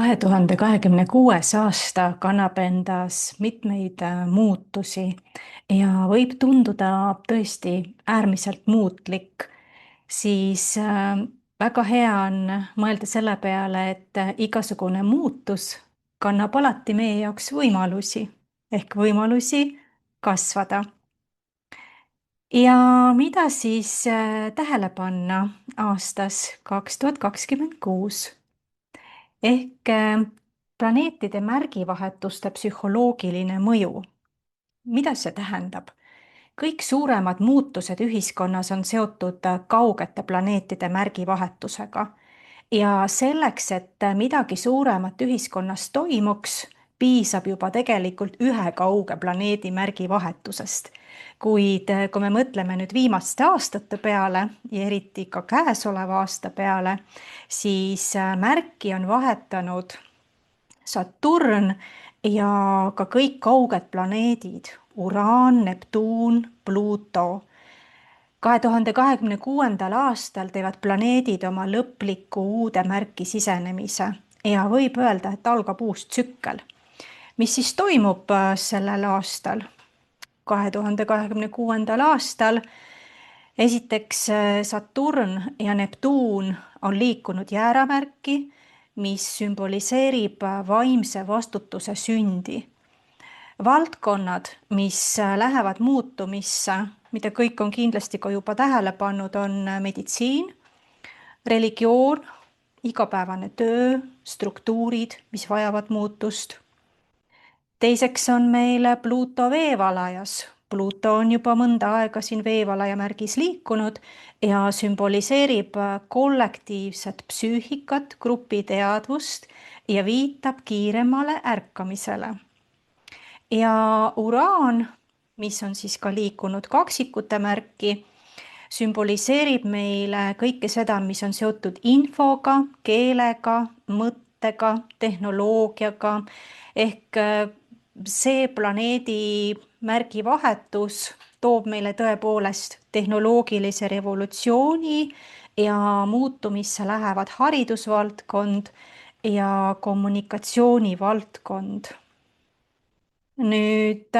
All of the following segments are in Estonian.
2026. aasta kannab endas mitmeid muutusi ja võib tunduda tõesti äärmiselt muutlik, siis väga hea on mõelda selle peale, et igasugune muutus kannab alati meie jaoks võimalusi ehk võimalusi kasvada. Ja mida siis tähele panna aastas 2026? Ehk planeetide märgivahetuste psühholoogiline mõju. Mida see tähendab? Kõik suuremad muutused ühiskonnas on seotud kaugete planeetide märgivahetusega. Ja selleks, et midagi suuremat ühiskonnas toimuks, piisab juba tegelikult ühe kauge planeedi märgivahetusest. Kuid kui me mõtleme nüüd viimaste aastate peale ja eriti ka käesoleva aasta peale, siis märki on vahetanud Saturn ja ka kõik kauged planeedid, Uraan, Neptuun, Pluto. 2026. aastal teevad planeedid oma lõpliku uude märki sisenemise ja võib öelda, et algab uus tsükkel. Mis siis toimub sellel aastal? 2026. aastal esiteks Saturn ja Neptuun on liikunud jääramärki, mis sümboliseerib vaimse vastutuse sündi. Valdkonnad, mis lähevad muutumisse, mida kõik on kindlasti ka juba tähele pannud, on meditsiin, religioon, igapäevane töö, struktuurid, mis vajavad muutust. Teiseks on meil Pluto veevalajas. Pluto on juba mõnda aega siin veevalaja märgis liikunud ja sümboliseerib kollektiivset psüühikat, grupiteadvust ja viitab kiiremale ärkamisele. Ja Uraan, mis on siis ka liikunud kaksikute märki, sümboliseerib meile kõike seda, mis on seotud infoga, keelega, mõttega, tehnoloogiaga, ehk see planeedi märgivahetus toob meile tõepoolest tehnoloogilise revolutsiooni ja muutumisse lähevad haridusvaldkond ja kommunikatsioonivaldkond. Nüüd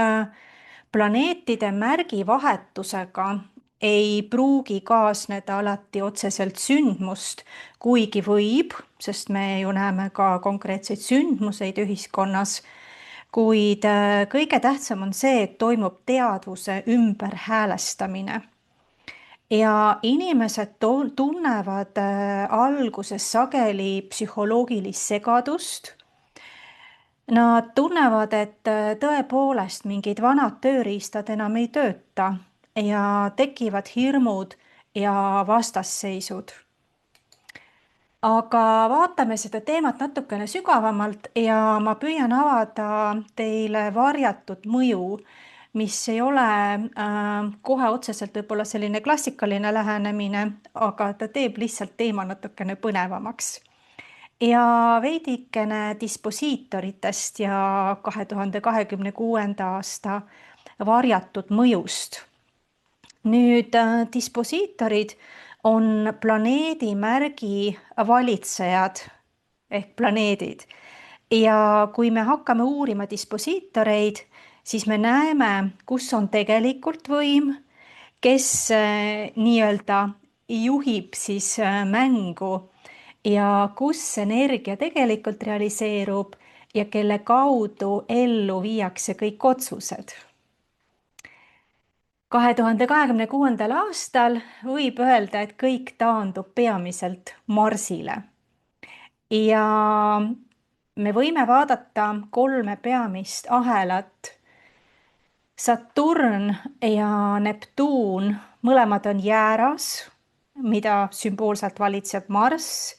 planeetide märgivahetusega ei pruugi kaasneda alati otseselt sündmust, kuigi võib, sest me ju näeme ka konkreetseid sündmuseid ühiskonnas, kuid kõige tähtsam on see, et toimub teadvuse ümberhäälestamine. Ja inimesed tunnevad alguses sageli psühholoogilist segadust. Nad tunnevad, et tõepoolest mingid vanad tööriistad enam ei tööta ja tekivad hirmud ja vastasseisud. Aga vaatame seda teemat natukene sügavamalt ja ma püüan avada teile varjatud mõju, mis ei ole kohe otseselt võib-olla selline klassikaline lähenemine, aga ta teeb lihtsalt teema natukene põnevamaks. Ja veidikene disposiitoritest ja 2026. aasta varjatud mõjust. Nüüd disposiitorid on planeedi märgi valitsejad ehk planeedid. Ja kui me hakkame uurima disposiitoreid, siis me näeme, kus on tegelikult võim, kes nii-öelda juhib siis mängu ja kus energia tegelikult realiseerub ja kelle kaudu ellu viiakse kõik otsused. 2026. aastal võib öelda, et kõik taandub peamiselt Marsile. Ja me võime vaadata 3 peamist ahelat. Saturn ja Neptuun, mõlemad on jääras, mida sümboolselt valitseb Marss,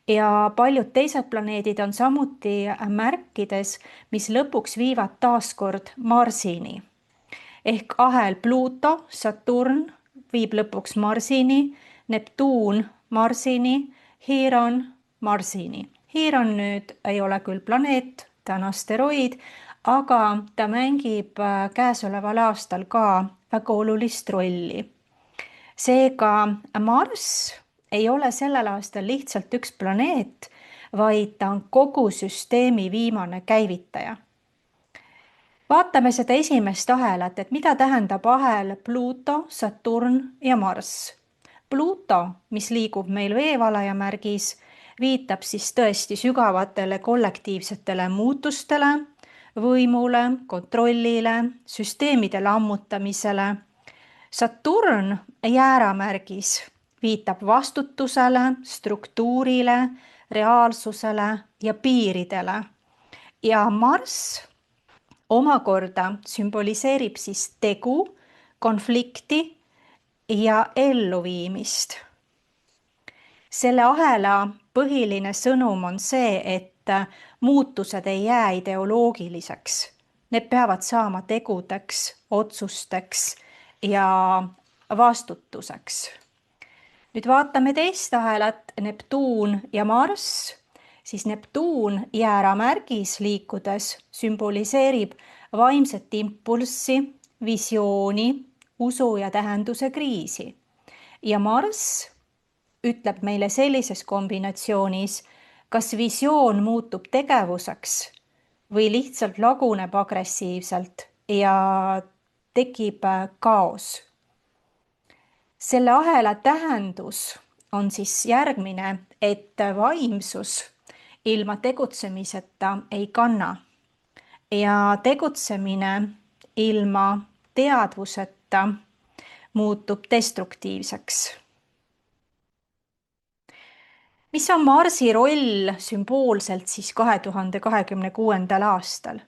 ja paljud teised planeedid on samuti märkides, mis lõpuks viivad taaskord Marsini. Ehk ahel Pluto, Saturn viib lõpuks Marsini, Neptuun Marsini, Chiron Marsini. Chiron nüüd ei ole küll planeet, ta on asteroid, aga ta mängib käesoleval aastal ka väga olulist rolli. Seega Marss ei ole sellel aastal lihtsalt üks planeet, vaid ta on kogu süsteemi viimane käivitaja. Vaatame seda esimest ahelat, et mida tähendab ahel Pluto, Saturn ja Marss. Pluto, mis liigub meil veevalaja märgis, viitab siis tõesti sügavatele kollektiivsetele muutustele, võimule, kontrollile, süsteemide lammutamisele. Saturn jääramärgis viitab vastutusele, struktuurile, reaalsusele ja piiridele. Ja Marss omakorda sümboliseerib siis tegu, konflikti ja elluviimist. Selle ahela põhiline sõnum on see, et muutused ei jää ideoloogiliseks. Need peavad saama tegudeks, otsusteks ja vastutuseks. Nüüd vaatame teist ahelat, Neptuun ja Marss. Siis Neptuun jääramärgis liikudes sümboliseerib vaimset impulssi, visiooni, usu ja tähenduse kriisi. Ja Marss ütleb meile sellises kombinatsioonis, kas visioon muutub tegevuseks või lihtsalt laguneb agressiivselt ja tekib kaos. Selle ahela tähendus on siis järgmine, et vaimsus ilma tegutsemiseta ei kanna ja tegutsemine ilma teadvuseta muutub destruktiivseks. Mis on Marsi roll sümboolselt siis 2026. aastal?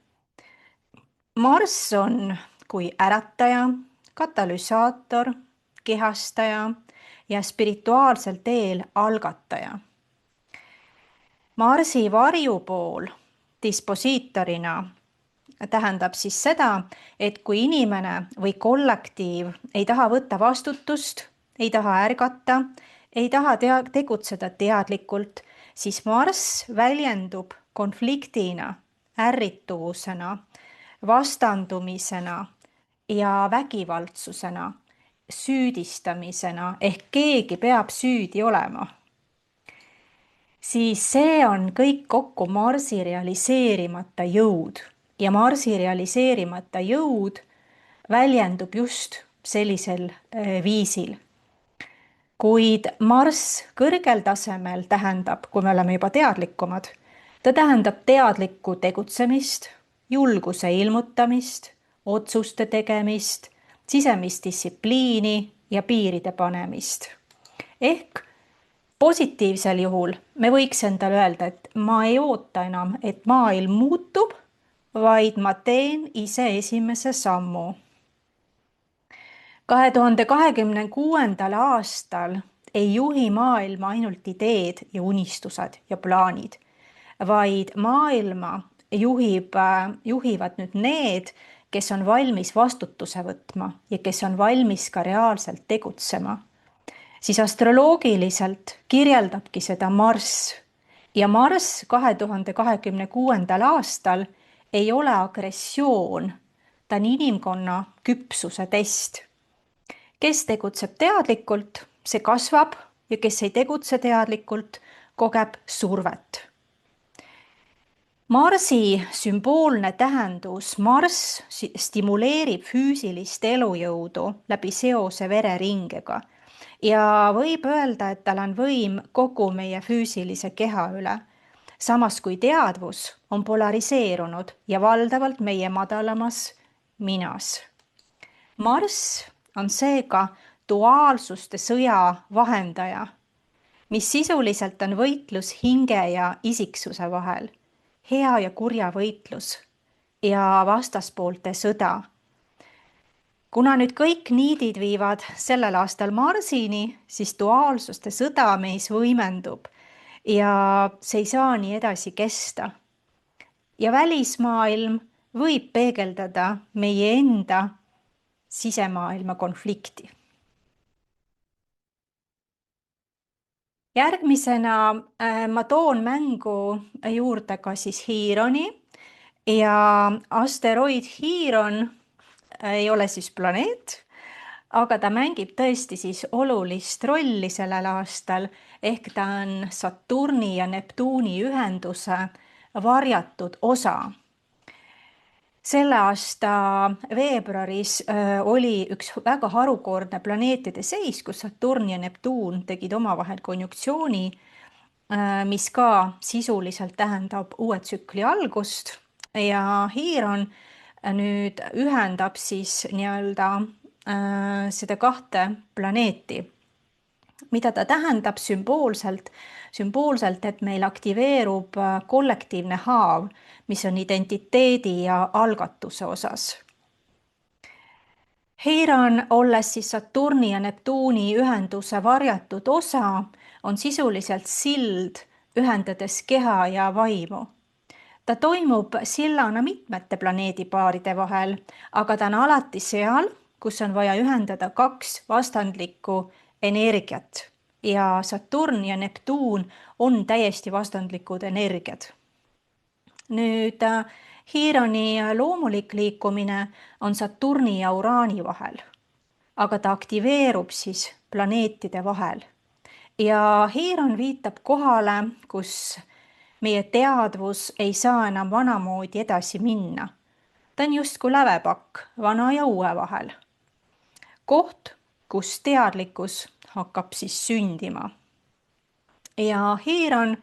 Marss on kui ärataja, katalüsaator, kehastaja ja spirituaalsel teel algataja. Marsi varjupool disposiitorina tähendab siis seda, et kui inimene või kollektiiv ei taha võtta vastutust, ei taha ärgata, ei taha tegutseda teadlikult, siis Marss väljendub konfliktina, ärrituvusena, vastandumisena ja vägivaldsusena, süüdistamisena ehk keegi peab süüdi olema. Siis see on kõik kokku Marsi realiseerimata jõud ja Marsi realiseerimata jõud väljendub just sellisel viisil. Kuid Marss kõrgel tasemel tähendab, kui me oleme juba teadlikumad, ta tähendab teadlikku tegutsemist, julguse ilmutamist, otsuste tegemist, sisemist distsipliini ja piiride panemist. Ehk positiivsel juhul me võiks endale öelda, et ma ei oota enam, et maailm muutub, vaid ma teen ise esimese sammu. 2026. aastal ei juhi maailma ainult ideed ja unistused ja plaanid, vaid maailma juhivad nüüd need, kes on valmis vastutuse võtma ja kes on valmis ka reaalselt tegutsema. Siis astroloogiliselt kirjeldabki seda Marss ja Marss 2026. aastal ei ole agressioon, ta on inimkonna küpsuse test. Kes tegutseb teadlikult, see kasvab ja kes ei tegutse teadlikult, kogeb survet. Marsi sümboolne tähendus, Marss stimuleerib füüsilist elujõudu läbi seose vereringega ja võib öelda, et tal on võim kogu meie füüsilise keha üle. Samas kui teadvus on polariseerunud ja valdavalt meie madalamas minas. Marss on seega duaalsuste sõja vahendaja, mis sisuliselt on võitlus hinge ja isiksuse vahel, hea ja kurja võitlus ja vastaspoolte sõda. Kuna nüüd kõik niidid viivad sellel aastal Marsini, siis duaalsuste sõda meis võimendub ja see ei saa nii edasi kesta. Ja välismaailm võib peegeldada meie enda sisemaailma konflikti. Järgmisena ma toon mängu juurde ka siis Hiironi ja asteroid Hiiron ei ole siis planeet, aga ta mängib tõesti siis olulist rolli sellel aastal, ehk ta on Saturni ja Neptuuni ühenduse varjatud osa. Selle aasta veebruaris oli üks väga harukordne planeetide seis, kus Saturn ja Neptuun tegid omavahel konjunktsiooni, mis ka sisuliselt tähendab uue tsükli algust ja Hiiron nüüd ühendab siis nii-öelda seda kahte planeeti. Mida ta tähendab sümboolselt? Sümboolselt, et meil aktiveerub kollektiivne haav, mis on identiteedi ja algatuse osas. Heiron, olles siis Saturni ja Neptuuni ühenduse varjatud osa, on sisuliselt sild, ühendades keha ja vaimu. Ta toimub sillana mitmete planeedipaaride vahel, aga ta on alati seal, kus on vaja ühendada kaks vastandlikku energiat ja Saturn ja Neptuun on täiesti vastandlikud energiad. Nüüd Hiironi loomulik liikumine on Saturni ja Uraani vahel, aga ta aktiveerub siis planeetide vahel. Ja Hiiron viitab kohale, kus meie teadvus ei saa enam vanamoodi edasi minna. Ta on justkui lävepakk vana ja uue vahel. Koht, kus teadlikkus hakkab siis sündima. Ja Hiiron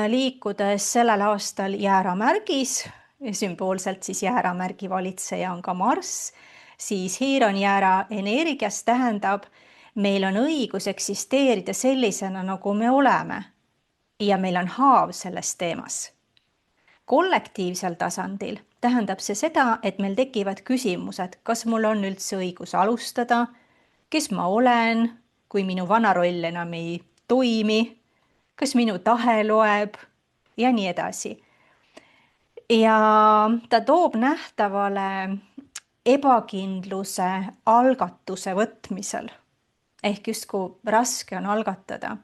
liikudes sellel aastal jääramärgis, sümboolselt siis jääramärgi valitseja on ka Marss, siis Hiiron jäära energias tähendab, meil on õigus eksisteerida sellisena, nagu me oleme ja meil on haav selles teemas. Kollektiivsel tasandil tähendab see seda, et meil tekivad küsimused, kas mul on üldse õigus alustada, kes ma olen, kui minu vana roll enam ei toimi, kas minu tahe loeb ja nii edasi. Ja ta toob nähtavale ebakindluse algatuse võtmisel, ehk justkui raske on algatada.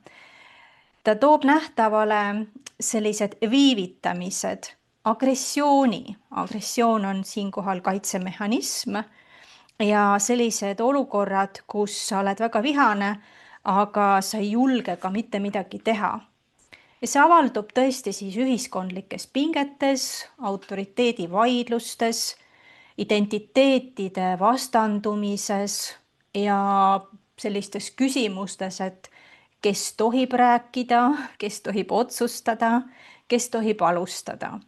Ta toob nähtavale sellised viivitamised, agressiooni. Agressioon on siinkohal kaitsemehhanism ja sellised olukorrad, kus sa oled väga vihane, aga sa ei julge ka mitte midagi teha. Ja see avaldub tõesti siis ühiskondlikes pingetes, autoriteedivaidlustes, identiteetide vastandumises ja sellistes küsimustes, et kes tohib rääkida, kes tohib otsustada, kes tohib alustada.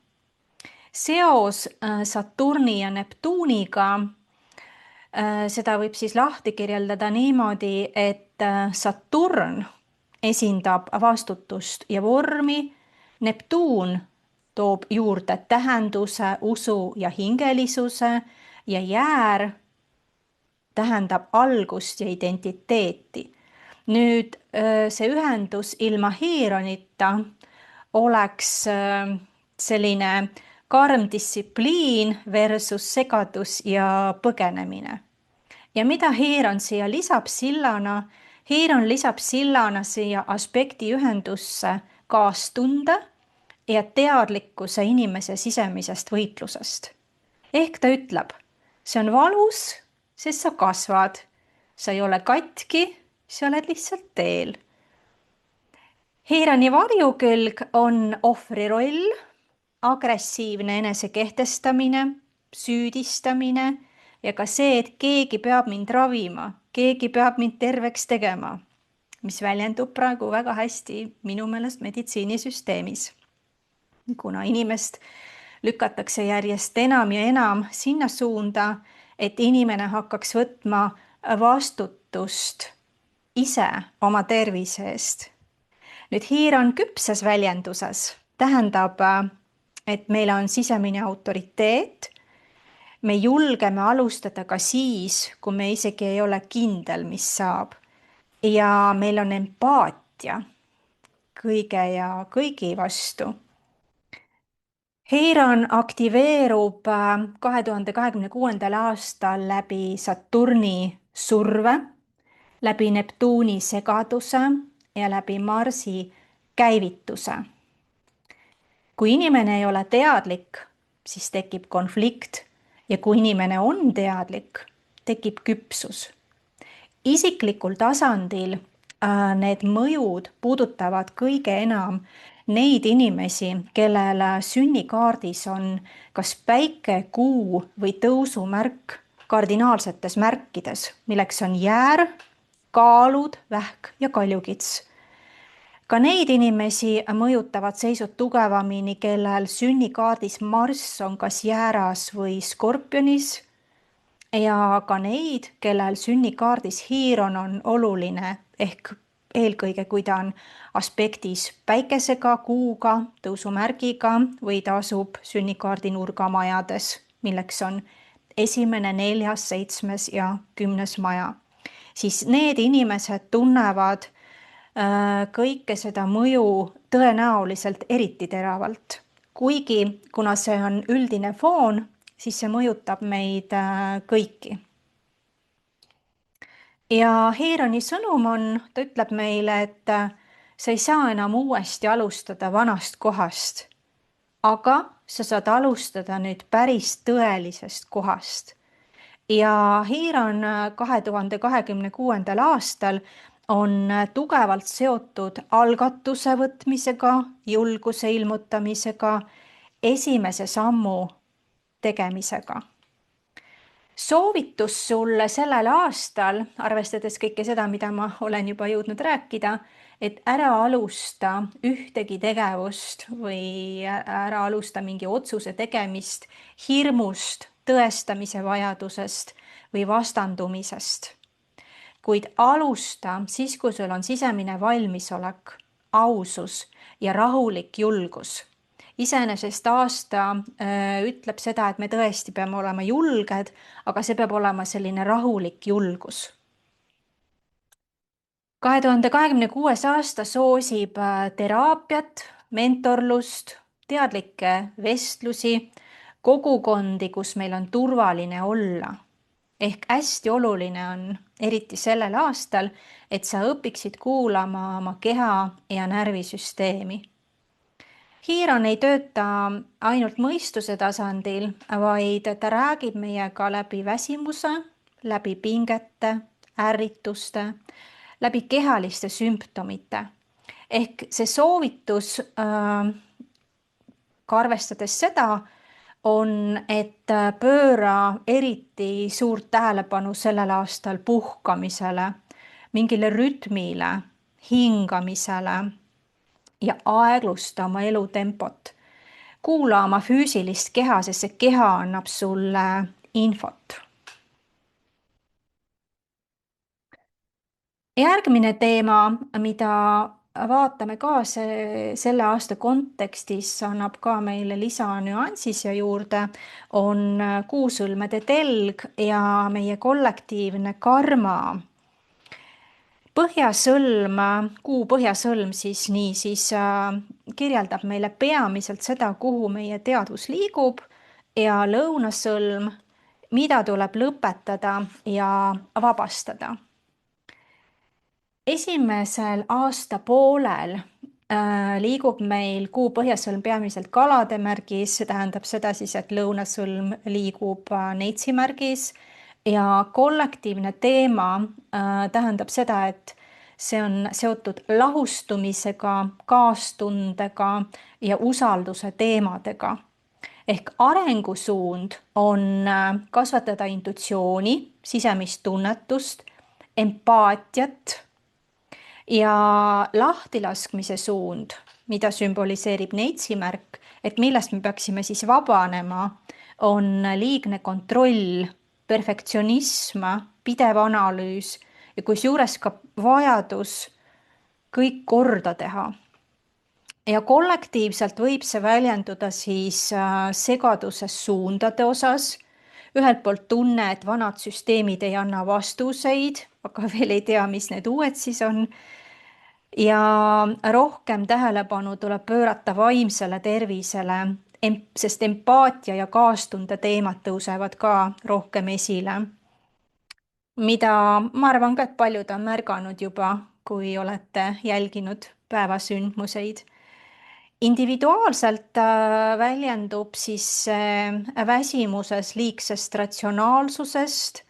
Seos Saturni ja Neptuuniga, seda võib siis lahti kirjeldada niimoodi, et Saturn esindab vastutust ja vormi, Neptuun toob juurde tähenduse, usu ja hingelisuse ja jäär tähendab algust ja identiteeti. Nüüd see ühendus ilma Hiironita oleks selline karm distsipliin versus segadus ja põgenemine. Ja mida Hiiron siia lisab sillana? Hiiron lisab sillana siia aspekti ühendusse kaastunde ja teadlikkuse inimese sisemisest võitlusest. Ehk ta ütleb, see on valus, sest sa kasvad, sa ei ole katki, sa oled lihtsalt teel. Hiironi varjukülg on ohvri roll, agressiivne enesekehtestamine, süüdistamine ja ka see, et keegi peab mind ravima, keegi peab mind terveks tegema, mis väljendub praegu väga hästi minu meelest meditsiinisüsteemis. Kuna inimest lükatakse järjest enam ja enam sinna suunda, et inimene hakkaks võtma vastutust ise oma tervise eest. Nüüd Hiiron küpses väljenduses tähendab, et meil on sisemine autoriteet, me julgeme alustada ka siis, kui me isegi ei ole kindel, mis saab. Ja meil on empaatia kõige ja kõigi vastu. Hiiron aktiveerub 2026. aastal läbi Saturni surve, läbi Neptuuni segaduse ja läbi Marsi käivituse. Kui inimene ei ole teadlik, siis tekib konflikt ja kui inimene on teadlik, tekib küpsus. Isiklikul tasandil need mõjud puudutavad kõige enam neid inimesi, kellel sünnikaardis on kas päike, kuu või tõusumärk kardinaalsetes märkides, milleks on jäär, kaalud, vähk ja kaljukits. Ka neid inimesi mõjutavad seisud tugevamini, kellel sünnikaardis Marss on kas jääras või skorpionis, ja ka neid, kellel sünnikaardis Hiiron on oluline, ehk eelkõige, kui ta on aspektis päikesega, kuuga, tõusumärgiga või ta asub sünnikaardi nurgamajades, milleks on 1., 4., 7. ja 10. maja. Siis need inimesed tunnevad kõike seda mõju tõenäoliselt eriti teravalt. Kuigi, kuna see on üldine foon, siis see mõjutab meid kõiki. Ja Heironi sõnum on, ta ütleb meile, et sa ei saa enam uuesti alustada vanast kohast, aga sa saad alustada nüüd päris tõelisest kohast. Ja Heiron 2026. aastal on tugevalt seotud algatuse võtmisega, julguse ilmutamisega, esimese sammu tegemisega. Soovitus sulle sellel aastal, arvestades kõike seda, mida ma olen juba jõudnud rääkida, et ära alusta ühtegi tegevust või ära alusta mingi otsuse tegemist hirmust, tõestamise vajadusest või vastandumisest. Kuid alusta siis, kui sul on sisemine valmisolek, ausus ja rahulik julgus. Iseenesest aasta ütleb seda, et me tõesti peame olema julged, aga see peab olema selline rahulik julgus. 2026. aasta soosib teraapiat, mentorlust, teadlikke vestlusi, kogukondi, kus meil on turvaline olla. Ehk hästi oluline on, eriti sellel aastal, et sa õpiksid kuulama oma keha ja närvisüsteemi. Hiiron ei tööta ainult mõistuse tasandil, vaid ta räägib meiega läbi väsimuse, läbi pingete, ärrituste, läbi kehaliste sümptomite. Ehk see soovitus, ka arvestades seda, on, et pööra eriti suurt tähelepanu sellel aastal puhkamisele, mingile rütmile, hingamisele ja aeglusta oma elutempot. Kuula oma füüsilist keha, sest see keha annab sulle infot. Järgmine teema, mida vaatame ka selle aasta kontekstis, annab ka meile lisanüansi siia juurde, on kuusõlmede telg ja meie kollektiivne karma. Põhjasõlm, kuu põhjasõlm siis kirjeldab meile peamiselt seda, kuhu meie teadvus liigub, ja lõunasõlm, mida tuleb lõpetada ja vabastada. Esimesel aastapoolel liigub meil kuu põhjasõlm peamiselt kalade märgis, see tähendab seda siis, et lõunasõlm liigub Neitsi märgis ja kollektiivne teema tähendab seda, et see on seotud lahustumisega, kaastundega ja usalduse teemadega. Ehk arengusuund on kasvatada intuitsiooni, sisemist tunnetust, empaatiat ja lahtilaskmise suund, mida sümboliseerib Neitsi märk, et millest me peaksime siis vabanema, on liigne kontroll, perfektsionism, pidev analüüs ja kusjuures ka vajadus kõik korda teha. Ja kollektiivselt võib see väljenduda siis segaduses suundade osas. Ühelt poolt tunne, et vanad süsteemid ei anna vastuseid, aga veel ei tea, mis need uued siis on. Ja rohkem tähelepanu tuleb pöörata vaimsele tervisele, sest empaatia ja kaastunde teemad tõusevad ka rohkem esile. Mida ma arvan ka, et paljud on märganud juba, kui olete jälginud päevasündmuseid. Individuaalselt väljendub siis väsimuses liigsest ratsionaalsusest,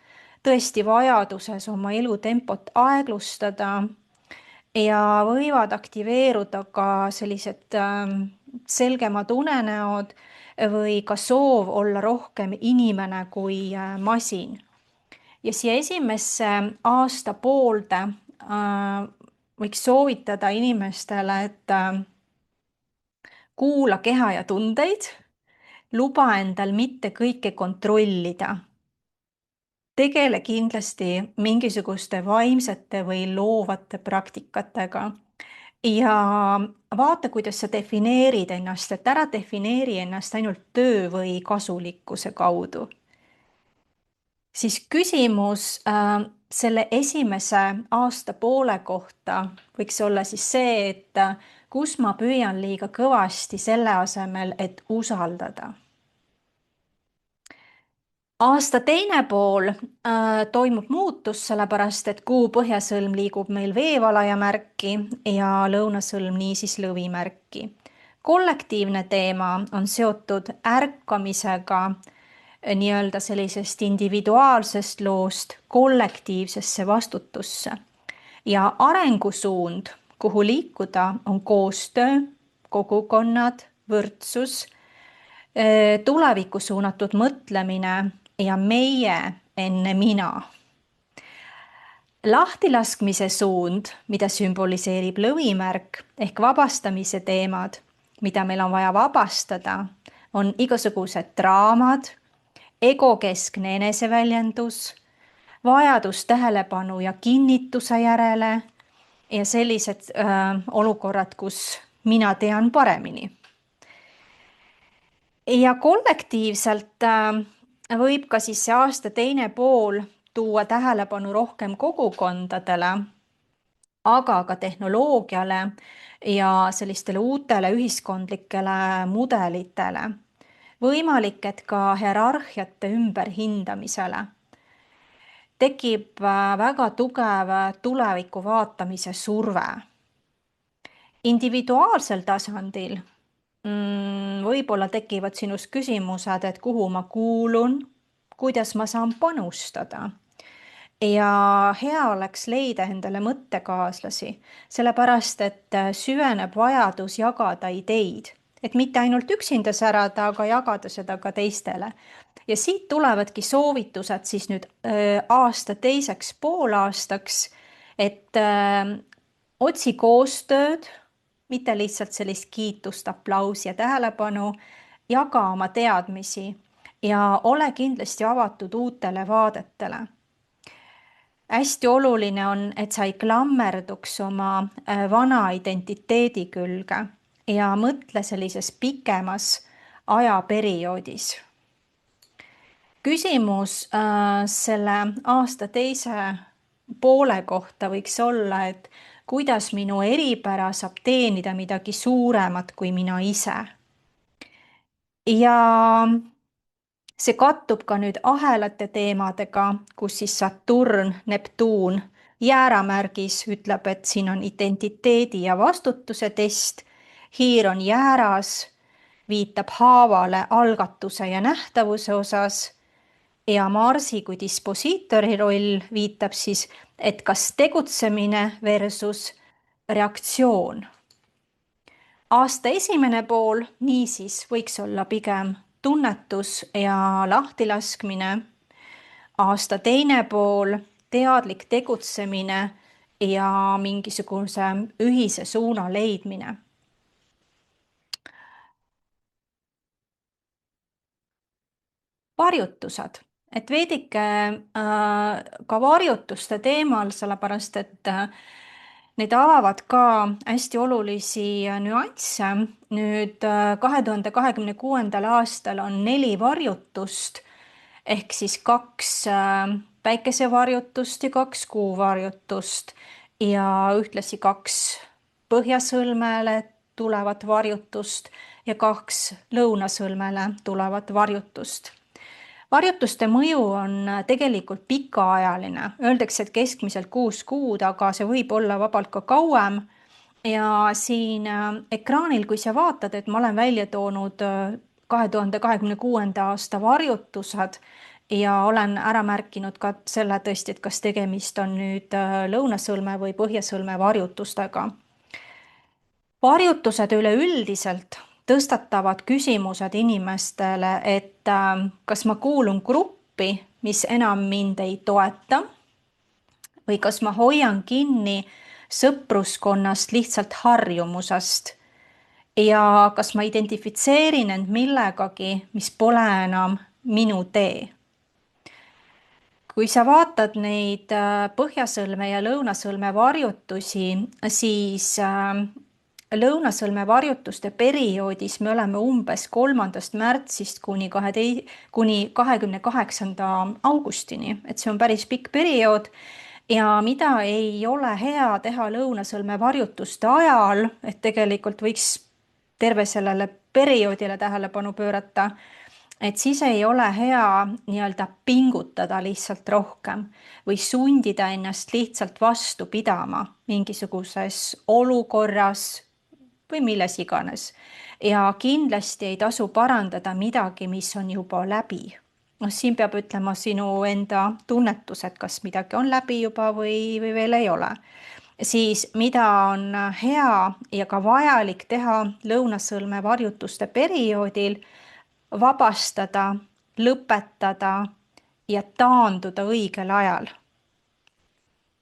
tõesti vajaduses oma elutempot aeglustada ja võivad aktiveeruda ka sellised selgemad unenäod või ka soov olla rohkem inimene kui masin. Ja siia esimesse aastapoolde võiks soovitada inimestele, et kuula keha ja tundeid, luba endal mitte kõike kontrollida. Tegele kindlasti mingisuguste vaimsete või loovate praktikatega ja vaata, kuidas sa defineerid ennast, et ära defineeri ennast ainult töö või kasulikkuse kaudu. Siis küsimus selle esimese aastapoole kohta võiks olla siis see, et kus ma püüan liiga kõvasti selle asemel, et usaldada. Aasta teine pool toimub muutus, sellepärast et kuu põhjasõlm liigub meil veevalaja märki ja lõunasõlm niisiis lõvimärki. Kollektiivne teema on seotud ärkamisega nii-öelda sellisest individuaalsest loost kollektiivsesse vastutusse. Ja arengusuund, kuhu liikuda, on koostöö, kogukonnad, võrdsus, tulevikku suunatud mõtlemine ja meie enne mina. Lahtilaskmise suund, mida sümboliseerib lõvimärk ehk vabastamise teemad, mida meil on vaja vabastada, on igasugused draamad, egokeskne eneseväljendus, vajadus tähelepanu ja kinnituse järele ja sellised olukorrad, kus mina tean paremini. Ja kollektiivselt võib ka siis see aasta teine pool tuua tähelepanu rohkem kogukondadele, aga ka tehnoloogiale ja sellistele uutele ühiskondlikele mudelitele. Võimalik, et ka hierarhiate ümberhindamisele. Tekib väga tugev tuleviku vaatamise surve. Individuaalsel tasandil võib-olla tekivad sinus küsimused, et kuhu ma kuulun, kuidas ma saan panustada. Ja hea oleks leida endale mõttekaaslasi, sellepärast et süveneb vajadus jagada ideid, et mitte ainult üksinda särada, aga jagada seda ka teistele. Ja siit tulevadki soovitused siis nüüd aasta teiseks poolaastaks, et otsi koostööd, mitte lihtsalt sellist kiitust, aplausi ja tähelepanu, jaga oma teadmisi ja ole kindlasti avatud uutele vaadetele. Hästi oluline on, et sa ei klammerduks oma vana identiteedi külge ja mõtle sellises pikemas ajaperioodis. Küsimus selle aasta teise poole kohta võiks olla, et kuidas minu eripära saab teenida midagi suuremat kui mina ise. Ja see kattub ka nüüd ahelate teemadega, kus siis Saturn, Neptuun jääramärgis ütleb, et siin on identiteedi ja vastutuse test, hiir on jääras, viitab haavale algatuse ja nähtavuse osas ja Marsi kui disposiitori roll viitab siis, et kas tegutsemine versus reaktsioon. Aasta esimene pool niisiis võiks olla pigem tunnetus ja lahtilaskmine. Aasta teine pool teadlik tegutsemine ja mingisuguse ühise suuna leidmine. Varjutused. Et veidike ka varjutuste teemal, sellepärast et need avavad ka hästi olulisi nüansse. Nüüd 2026. aastal on 4 varjutust ehk siis 2 päikesevarjutust ja 2 kuuvarjutust ja ühtlasi 2 põhjasõlmele tulevat varjutust ja 2 lõunasõlmele tulevat varjutust. Varjutuste mõju on tegelikult pikaajaline. Öeldakse, et keskmiselt 6 kuud, aga see võib olla vabalt ka kauem. Ja siin ekraanil, kui sa vaatad, et ma olen välja toonud 2026. aasta varjutused ja olen ära märkinud ka selle tõesti, et kas tegemist on nüüd lõunasõlme või põhjasõlme varjutustega. Varjutused üleüldiselt tõstatavad küsimused inimestele, et kas ma kuulun gruppi, mis enam mind ei toeta, või kas ma hoian kinni sõpruskonnast lihtsalt harjumusest ja kas ma identifitseerin end millegagi, mis pole enam minu tee. Kui sa vaatad neid põhjasõlme ja lõunasõlme varjutusi, siis lõunasõlme varjutuste perioodis me oleme umbes 3. märtsist kuni 28. augustini, et see on päris pikk periood ja mida ei ole hea teha lõunasõlme varjutuste ajal, et tegelikult võiks terve sellele perioodile tähelepanu pöörata, et siis ei ole hea nii-öelda pingutada lihtsalt rohkem või sundida ennast lihtsalt vastu pidama mingisuguses olukorras või milles iganes. Ja kindlasti ei tasu parandada midagi, mis on juba läbi. Noh, siin peab ütlema sinu enda tunnetus, et kas midagi on läbi juba või veel ei ole. Siis mida on hea ja ka vajalik teha lõunasõlme varjutuste perioodil, vabastada, lõpetada ja taanduda õigel ajal.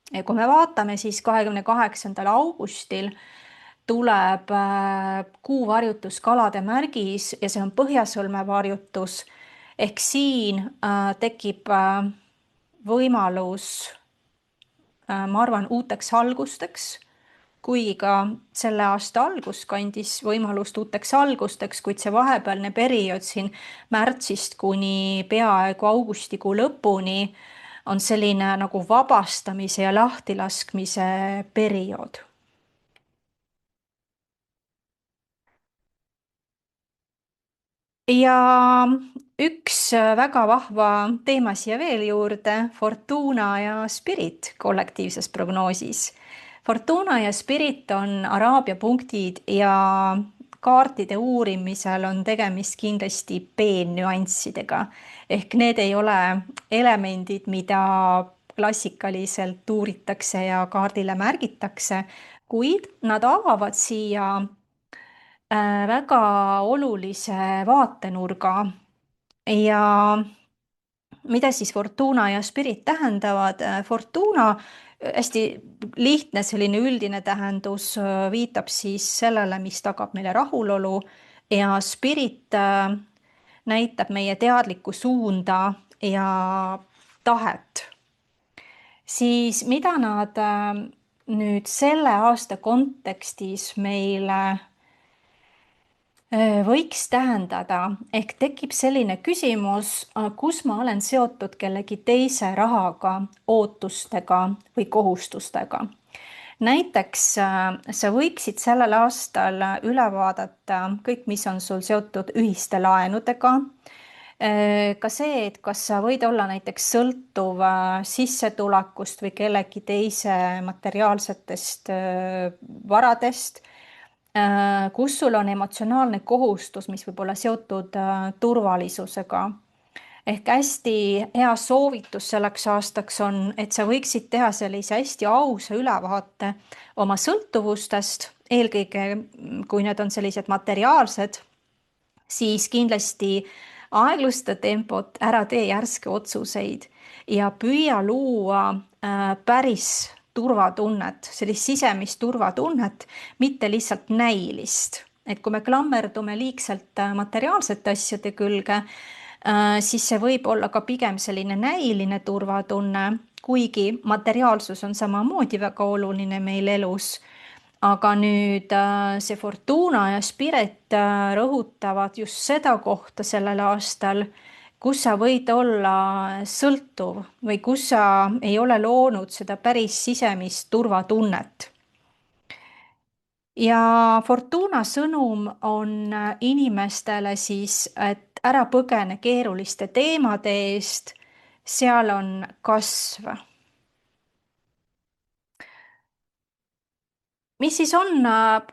Ja kui me vaatame, siis 28. augustil tuleb kuuvarjutus Kalade märgis ja see on põhjasõlme varjutus. Ehk siin tekib võimalus, ma arvan, uuteks algusteks, kuigi ka selle aasta algus kandis võimalust uuteks algusteks, kuid see vahepealne periood siin märtsist kuni peaaegu augustikuu lõpuni on selline nagu vabastamise ja lahtilaskmise periood. Ja üks väga vahva teema siia veel juurde, Fortuna ja Spirit kollektiivses prognoosis. Fortuna ja Spirit on Araabia punktid ja kaartide uurimisel on tegemist kindlasti peennüanssidega. Ehk need ei ole elemendid, mida klassikaliselt uuritakse ja kaardile märgitakse, kuid nad avavad siia väga olulise vaatenurga ja mida siis Fortuna ja Spirit tähendavad? Fortuna, hästi lihtne selline üldine tähendus, viitab siis sellele, mis tagab meile rahulolu ja Spirit näitab meie teadlikku suunda ja tahet. Siis mida nad nüüd selle aasta kontekstis meile võiks tähendada, ehk tekib selline küsimus, kus ma olen seotud kellegi teise rahaga, ootustega või kohustustega. Näiteks sa võiksid sellel aastal üle vaadata kõik, mis on sul seotud ühiste laenudega. Ka see, et kas sa võid olla näiteks sõltuv sissetulekust või kellegi teise materiaalsetest varadest, kus sul on emotsionaalne kohustus, mis võib olla seotud turvalisusega. Ehk hästi hea soovitus selleks aastaks on, et sa võiksid teha sellise hästi ausa ülevaate oma sõltuvustest, eelkõige kui need on sellised materiaalsed, siis kindlasti aeglusta tempot, ära tee järske otsuseid ja püüa luua päris turvatunnet, sellist sisemist turvatunnet, mitte lihtsalt näilist. Et kui me klammerdume liigselt materiaalsete asjade külge, siis see võib olla ka pigem selline näiline turvatunne, kuigi materiaalsus on samamoodi väga oluline meil elus. Aga nüüd see Fortuna ja Spirit rõhutavad just seda kohta sellel aastal, kus sa võid olla sõltuv või kus sa ei ole loonud seda päris sisemist turvatunnet. Ja Fortuna sõnum on inimestele siis, et ära põgene keeruliste teemade eest, seal on kasv. mis siis on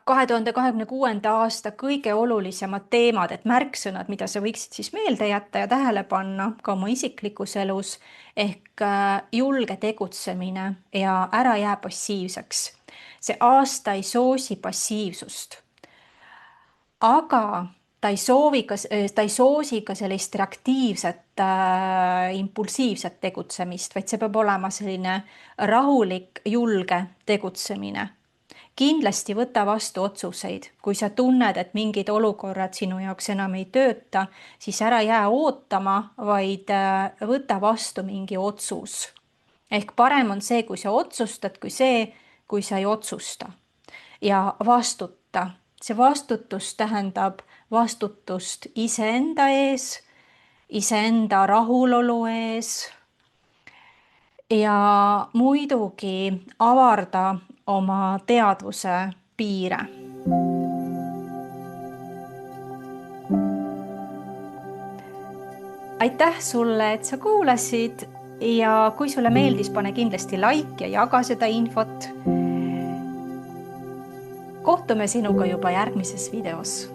2026. aasta kõige olulisemad teemad, et märksõnad, mida sa võiksid siis meelde jätta ja tähele panna ka oma isiklikus elus, ehk julge tegutsemine ja ära jää passiivseks. See aasta ei soosi passiivsust, aga ta ei soosi ka sellist reaktiivset, impulsiivset tegutsemist, vaid see peab olema selline rahulik, julge tegutsemine. Kindlasti võta vastu otsuseid, kui sa tunned, et mingid olukorrad sinu jaoks enam ei tööta, siis ära jää ootama, vaid võta vastu mingi otsus. Ehk parem on see, kui sa otsustad, kui see, kui sa ei otsusta. Ja vastuta. See vastutus tähendab vastutust iseenda ees, iseenda rahulolu ees ja muidugi avarda oma teadvuse piire. Aitäh sulle, et sa kuulasid ja kui sulle meeldis, pane kindlasti like ja jaga seda infot. Kohtume sinuga juba järgmises videos.